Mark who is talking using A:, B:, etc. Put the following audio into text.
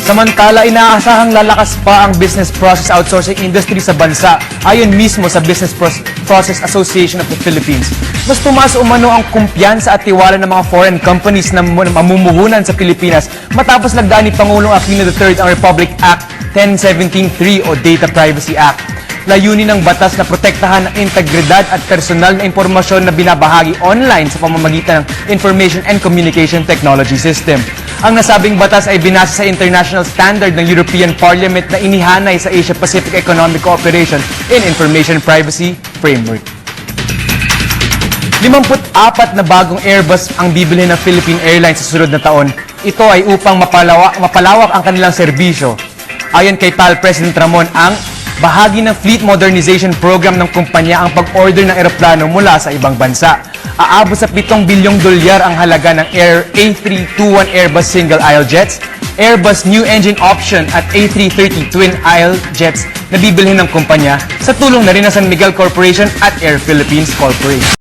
A: Samantala, inaasahang lalakas pa ang business process outsourcing industry sa bansa ayon mismo sa Business Process Association of the Philippines. Mas tumaas umano ang kumpiyansa at tiwala ng mga foreign companies na mamumuhunan sa Pilipinas matapos lagdaan ni Pangulong Aquino III ang Republic Act 10173 o Data Privacy Act. Layunin ng batas na protektahan ang integridad at personal na impormasyon na binabahagi online sa pamamagitan ng Information and Communication Technology System. Ang nasabing batas ay binasa sa international standard ng European Parliament na inihanay sa Asia-Pacific Economic Cooperation in Information Privacy Framework. 54 na bagong Airbus ang bibilhin ng Philippine Airlines sa sunod na taon. Ito ay upang mapalawak ang kanilang serbisyo. Ayon kay PAL President Ramon Ang, bahagi ng fleet modernization program ng kumpanya ang pag-order ng eroplano mula sa ibang bansa. Aabot sa 7 bilyong dolyar ang halaga ng A321 Airbus single-aisle jets, Airbus new engine option at A330 twin-aisle jets na bibilhin ng kumpanya sa tulong na rin ng San Miguel Corporation at Air Philippines Corporation.